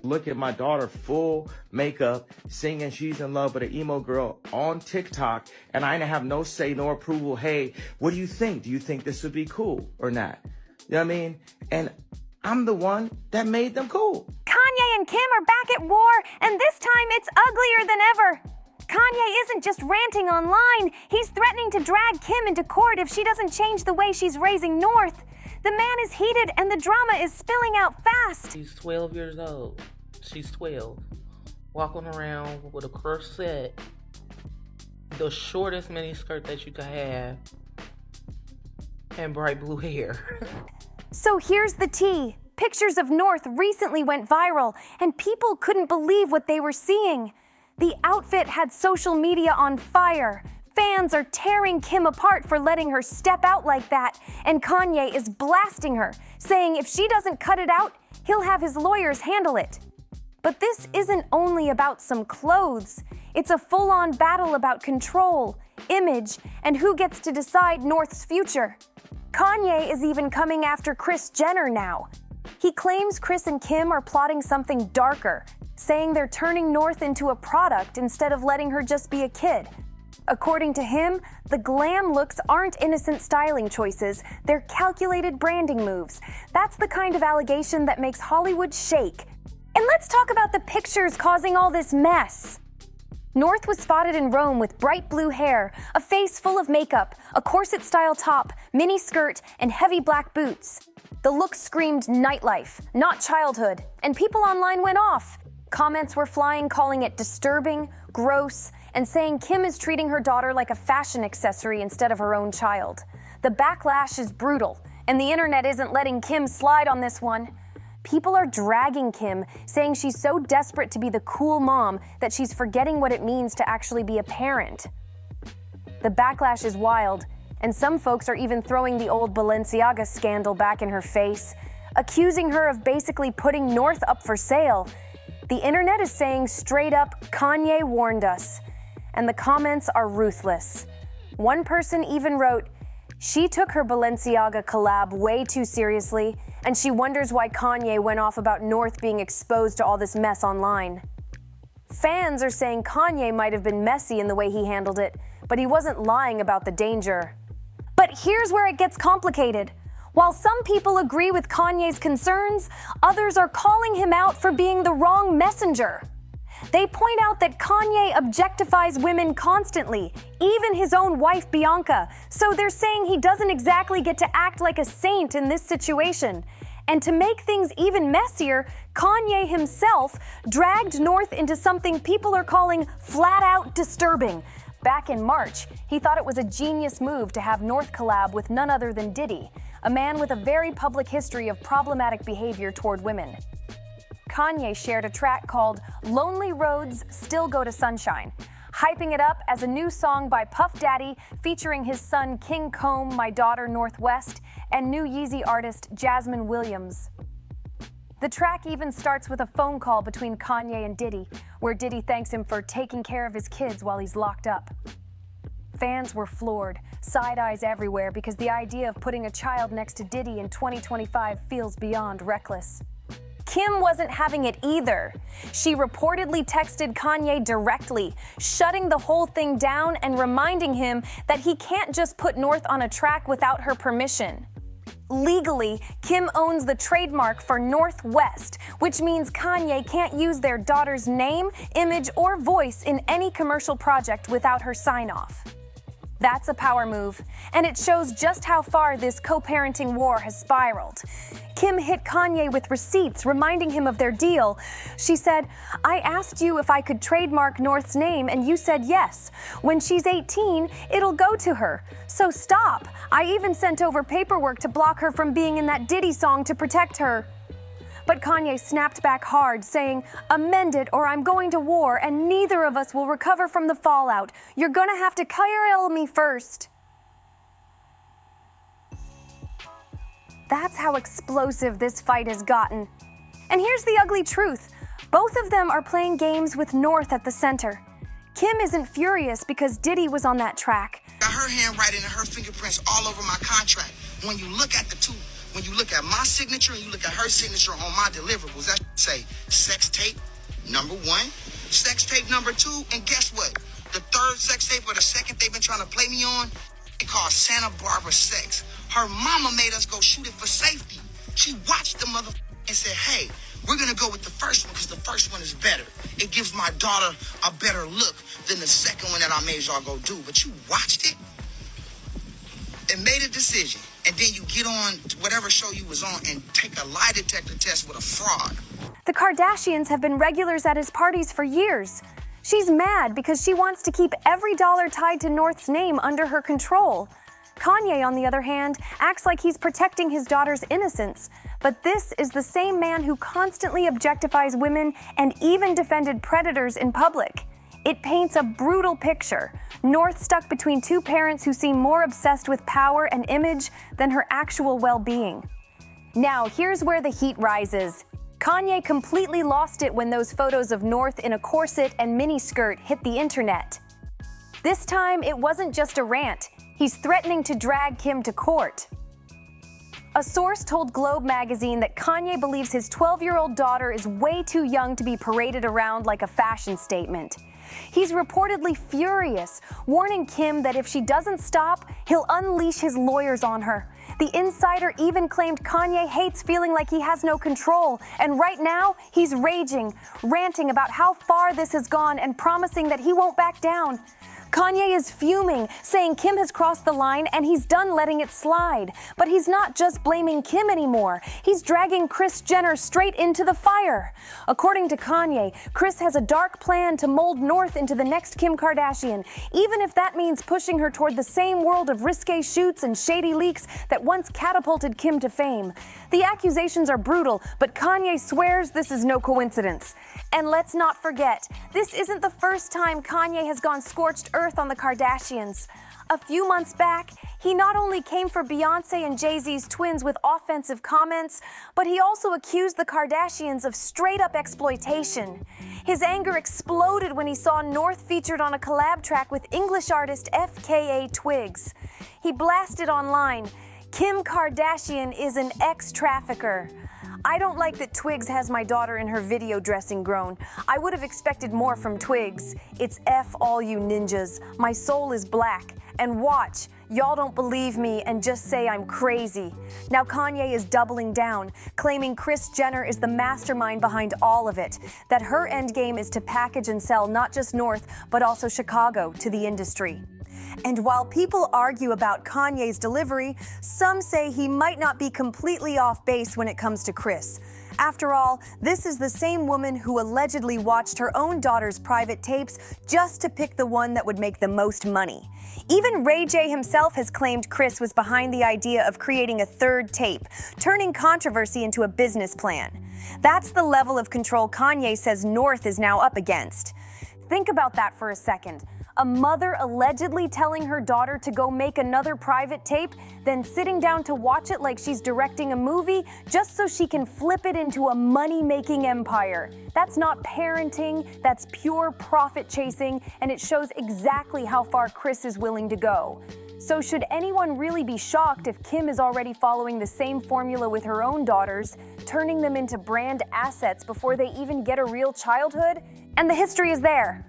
look at my daughter full makeup, singing She's in Love with an emo girl on TikTok, and I didn't have no say nor approval. Hey, what do you think? Do you think this would be cool or not? You know what I mean? And I'm the one that made them cool. Kanye and Kim are back at war, and this time it's uglier than ever. Kanye isn't just ranting online, he's threatening to drag Kim into court if she doesn't change the way she's raising North. The man is heated and the drama is spilling out fast. She's 12 years old. She's 12. Walking around with a corset, the shortest mini skirt that you could have, and bright blue hair. So here's the tea. Pictures of North recently went viral, and people couldn't believe what they were seeing. The outfit had social media on fire. Fans are tearing Kim apart for letting her step out like that, and Kanye is blasting her, saying if she doesn't cut it out, he'll have his lawyers handle it. But this isn't only about some clothes. It's a full-on battle about control, image, and who gets to decide North's future. Kanye is even coming after Kris Jenner now. He claims Kris and Kim are plotting something darker, saying they're turning North into a product instead of letting her just be a kid. According to him, the glam looks aren't innocent styling choices, they're calculated branding moves. That's the kind of allegation that makes Hollywood shake. And let's talk about the pictures causing all this mess. North was spotted in Rome with bright blue hair, a face full of makeup, a corset-style top, mini skirt, and heavy black boots. The look screamed nightlife, not childhood, and people online went off. Comments were flying calling it disturbing, gross, and saying Kim is treating her daughter like a fashion accessory instead of her own child. The backlash is brutal, and the internet isn't letting Kim slide on this one. People are dragging Kim, saying she's so desperate to be the cool mom that she's forgetting what it means to actually be a parent. The backlash is wild, and some folks are even throwing the old Balenciaga scandal back in her face, accusing her of basically putting North up for sale. The internet is saying straight up, Kanye warned us, and the comments are ruthless. One person even wrote, she took her Balenciaga collab way too seriously, and she wonders why Kanye went off about North being exposed to all this mess online. Fans are saying Kanye might have been messy in the way he handled it, but he wasn't lying about the danger. But here's where it gets complicated. While some people agree with Kanye's concerns, others are calling him out for being the wrong messenger. They point out that Kanye objectifies women constantly, even his own wife Bianca, so they're saying he doesn't exactly get to act like a saint in this situation. And to make things even messier, Kanye himself dragged North into something people are calling flat-out disturbing. Back in March, he thought it was a genius move to have North collab with none other than Diddy, a man with a very public history of problematic behavior toward women. Kanye shared a track called Lonely Roads Still Go to Sunshine, hyping it up as a new song by Puff Daddy featuring his son King Comb, My Daughter Northwest, and new Yeezy artist Jasmine Williams. The track even starts with a phone call between Kanye and Diddy, where Diddy thanks him for taking care of his kids while he's locked up. Fans were floored, side eyes everywhere, because the idea of putting a child next to Diddy in 2025 feels beyond reckless. Kim wasn't having it either. She reportedly texted Kanye directly, shutting the whole thing down and reminding him that he can't just put North on a track without her permission. Legally, Kim owns the trademark for Northwest, which means Kanye can't use their daughter's name, image, or voice in any commercial project without her sign-off. That's a power move, and it shows just how far this co-parenting war has spiraled. Kim hit Kanye with receipts reminding him of their deal. She said, I asked you if I could trademark North's name and you said yes. When she's 18, it'll go to her. So stop. I even sent over paperwork to block her from being in that Diddy song to protect her. But Kanye snapped back hard, saying, amend it or I'm going to war and neither of us will recover from the fallout. You're gonna have to KRL me first. That's how explosive this fight has gotten. And here's the ugly truth. Both of them are playing games with North at the center. Kim isn't furious because Diddy was on that track. Got her handwriting and her fingerprints all over my contract. When you look at the two, when you look at my signature and you look at her signature on my deliverables, that say sex tape number 1, sex tape number 2, and guess what? The third sex tape or the second they've been trying to play me on, it called Santa Barbara Sex. Her mama made us go shoot it for safety. She watched the mother and said, hey, we're going to go with the first one because the first one is better. It gives my daughter a better look than the second one that I made y'all go do. But you watched it and made a decision. And then you get on whatever show you was on and take a lie detector test with a fraud. The Kardashians have been regulars at his parties for years. She's mad because she wants to keep every dollar tied to North's name under her control. Kanye, on the other hand, acts like he's protecting his daughter's innocence. But this is the same man who constantly objectifies women and even defended predators in public. It paints a brutal picture. North stuck between two parents who seem more obsessed with power and image than her actual well-being. Now, here's where the heat rises. Kanye completely lost it when those photos of North in a corset and miniskirt hit the internet. This time, it wasn't just a rant. He's threatening to drag Kim to court. A source told Globe magazine that Kanye believes his 12-year-old daughter is way too young to be paraded around like a fashion statement. He's reportedly furious, warning Kim that if she doesn't stop, he'll unleash his lawyers on her. The insider even claimed Kanye hates feeling like he has no control, and right now, he's raging, ranting about how far this has gone and promising that he won't back down. Kanye is fuming, saying Kim has crossed the line and he's done letting it slide. But he's not just blaming Kim anymore. He's dragging Kris Jenner straight into the fire. According to Kanye, Kris has a dark plan to mold North into the next Kim Kardashian, even if that means pushing her toward the same world of risque shoots and shady leaks that once catapulted Kim to fame. The accusations are brutal, but Kanye swears this is no coincidence. And let's not forget, this isn't the first time Kanye has gone scorched earth on the Kardashians. A few months back, he not only came for Beyonce and Jay-Z's twins with offensive comments, but he also accused the Kardashians of straight-up exploitation. His anger exploded when he saw North featured on a collab track with English artist FKA Twigs. He blasted online, "Kim Kardashian is an ex-trafficker. I don't like that Twigs has my daughter in her video dressing grown. I would have expected more from Twigs. It's F all you ninjas. My soul is black. And watch, y'all don't believe me and just say I'm crazy." Now Kanye is doubling down, claiming Kris Jenner is the mastermind behind all of it, that her endgame is to package and sell not just North, but also Chicago to the industry. And while people argue about Kanye's delivery, some say he might not be completely off base when it comes to Kris. After all, this is the same woman who allegedly watched her own daughter's private tapes just to pick the one that would make the most money. Even Ray J himself has claimed Kris was behind the idea of creating a third tape, turning controversy into a business plan. That's the level of control Kanye says North is now up against. Think about that for a second. A mother allegedly telling her daughter to go make another private tape, then sitting down to watch it like she's directing a movie just so she can flip it into a money-making empire. That's not parenting, that's pure profit chasing, and it shows exactly how far Kris is willing to go. So should anyone really be shocked if Kim is already following the same formula with her own daughters, turning them into brand assets before they even get a real childhood? And the history is there.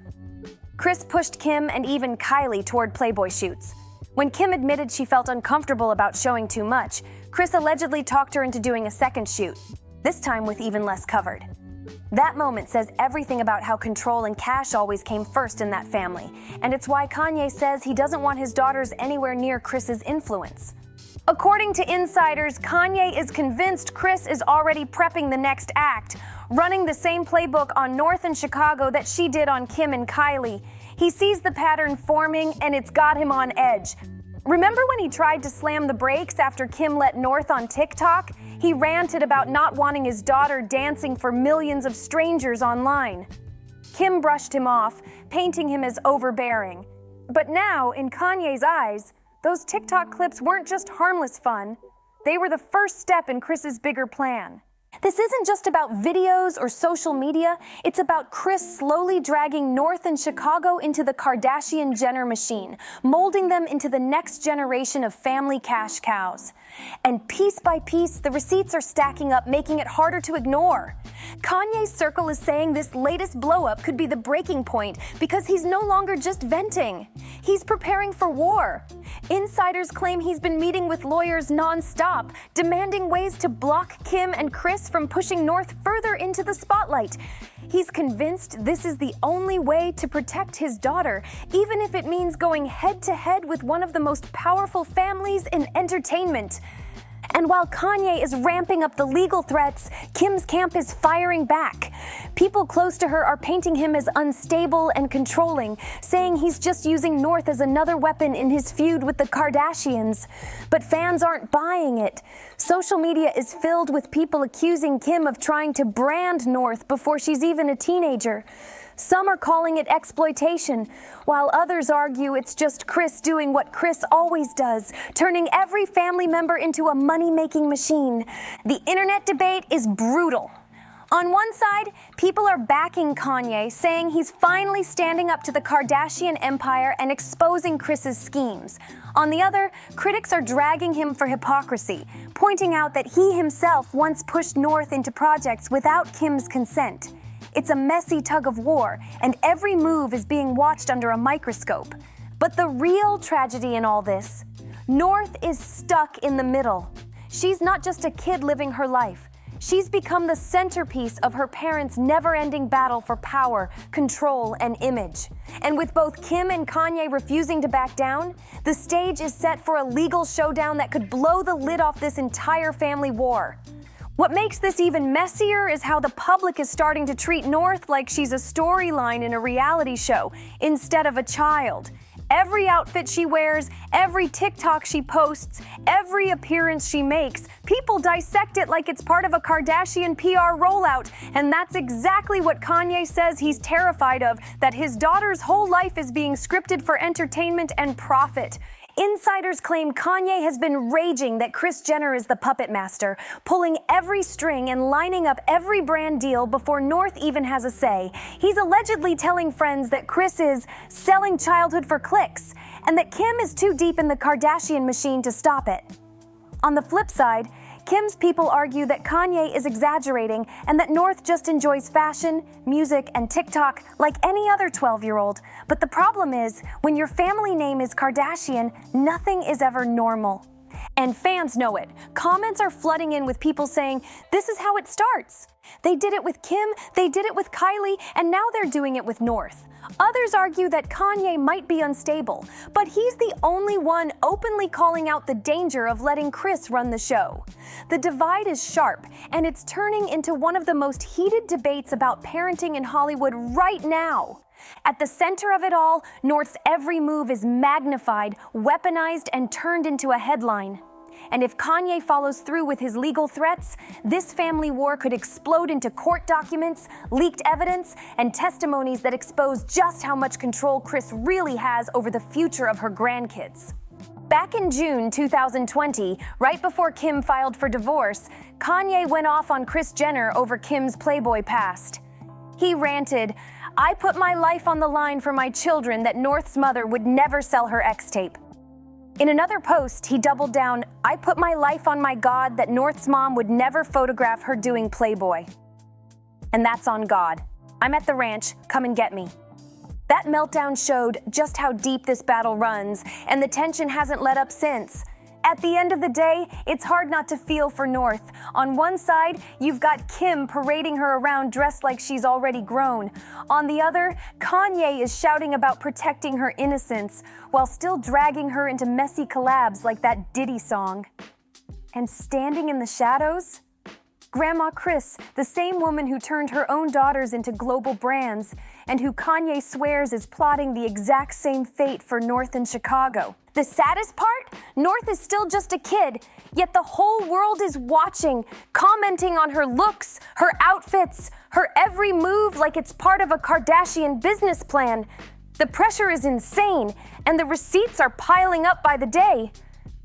Kris pushed Kim and even Kylie toward Playboy shoots. When Kim admitted she felt uncomfortable about showing too much, Kris allegedly talked her into doing a second shoot, this time with even less covered. That moment says everything about how control and cash always came first in that family, and it's why Kanye says he doesn't want his daughters anywhere near Kris's influence. According to insiders, Kanye is convinced Kris is already prepping the next act, running the same playbook on North and Chicago that she did on Kim and Kylie. He sees the pattern forming, and it's got him on edge. Remember when he tried to slam the brakes after Kim let North on TikTok? He ranted about not wanting his daughter dancing for millions of strangers online. Kim brushed him off, painting him as overbearing. But now, in Kanye's eyes, those TikTok clips weren't just harmless fun. They were the first step in Kris's bigger plan. This isn't just about videos or social media, it's about Kris slowly dragging North and Chicago into the Kardashian-Jenner machine, molding them into the next generation of family cash cows. And piece by piece, the receipts are stacking up, making it harder to ignore. Kanye's circle is saying this latest blow-up could be the breaking point because he's no longer just venting. He's preparing for war. Insiders claim he's been meeting with lawyers non-stop, demanding ways to block Kim and Kris from pushing North further into the spotlight. He's convinced this is the only way to protect his daughter, even if it means going head-to-head with one of the most powerful families in entertainment. And while Kanye is ramping up the legal threats, Kim's camp is firing back. People close to her are painting him as unstable and controlling, saying he's just using North as another weapon in his feud with the Kardashians. But fans aren't buying it. Social media is filled with people accusing Kim of trying to brand North before she's even a teenager. Some are calling it exploitation, while others argue it's just Kris doing what Kris always does, turning every family member into a money-making machine. The internet debate is brutal. On one side, people are backing Kanye, saying he's finally standing up to the Kardashian empire and exposing Kris's schemes. On the other, critics are dragging him for hypocrisy, pointing out that he himself once pushed North into projects without Kim's consent. It's a messy tug of war, and every move is being watched under a microscope. But the real tragedy in all this, North is stuck in the middle. She's not just a kid living her life. She's become the centerpiece of her parents' never-ending battle for power, control, and image. And with both Kim and Kanye refusing to back down, the stage is set for a legal showdown that could blow the lid off this entire family war. What makes this even messier is how the public is starting to treat North like she's a storyline in a reality show instead of a child. Every outfit she wears, every TikTok she posts, every appearance she makes, people dissect it like it's part of a Kardashian PR rollout. And that's exactly what Kanye says he's terrified of, that his daughter's whole life is being scripted for entertainment and profit. Insiders claim Kanye has been raging that Kris Jenner is the puppet master, pulling every string and lining up every brand deal before North even has a say. He's allegedly telling friends that Kris is selling childhood for clicks, and that Kim is too deep in the Kardashian machine to stop it. On the flip side, Kim's people argue that Kanye is exaggerating and that North just enjoys fashion, music, and TikTok like any other 12-year-old. But the problem is, when your family name is Kardashian, nothing is ever normal. And fans know it. Comments are flooding in with people saying, this is how it starts. They did it with Kim, they did it with Kylie, and now they're doing it with North. Others argue that Kanye might be unstable, but he's the only one openly calling out the danger of letting Kris run the show. The divide is sharp, and it's turning into one of the most heated debates about parenting in Hollywood right now. At the center of it all, North's every move is magnified, weaponized, and turned into a headline. And if Kanye follows through with his legal threats, this family war could explode into court documents, leaked evidence, and testimonies that expose just how much control Kris really has over the future of her grandkids. Back in June 2020, right before Kim filed for divorce, Kanye went off on Kris Jenner over Kim's Playboy past. He ranted, "I put my life on the line for my children that North's mother would never sell her ex-tape." In another post, he doubled down, "I put my life on my God that North's mom would never photograph her doing Playboy. And that's on God. I'm at the ranch, come and get me." That meltdown showed just how deep this battle runs, and the tension hasn't let up since. At the end of the day, it's hard not to feel for North. On one side, you've got Kim parading her around dressed like she's already grown. On the other, Kanye is shouting about protecting her innocence, while still dragging her into messy collabs like that Diddy song. And standing in the shadows? Grandma Kris, the same woman who turned her own daughters into global brands, and who Kanye swears is plotting the exact same fate for North in Chicago. The saddest part? North is still just a kid, yet the whole world is watching, commenting on her looks, her outfits, her every move like it's part of a Kardashian business plan. The pressure is insane, and the receipts are piling up by the day.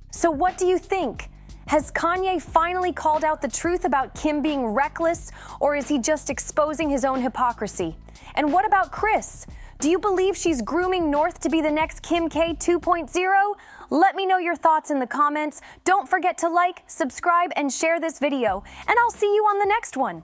So what do you think? Has Kanye finally called out the truth about Kim being reckless, or is he just exposing his own hypocrisy? And what about Kris? Do you believe she's grooming North to be the next Kim K 2.0? Let me know your thoughts in the comments. Don't forget to like, subscribe, and share this video. And I'll see you on the next one.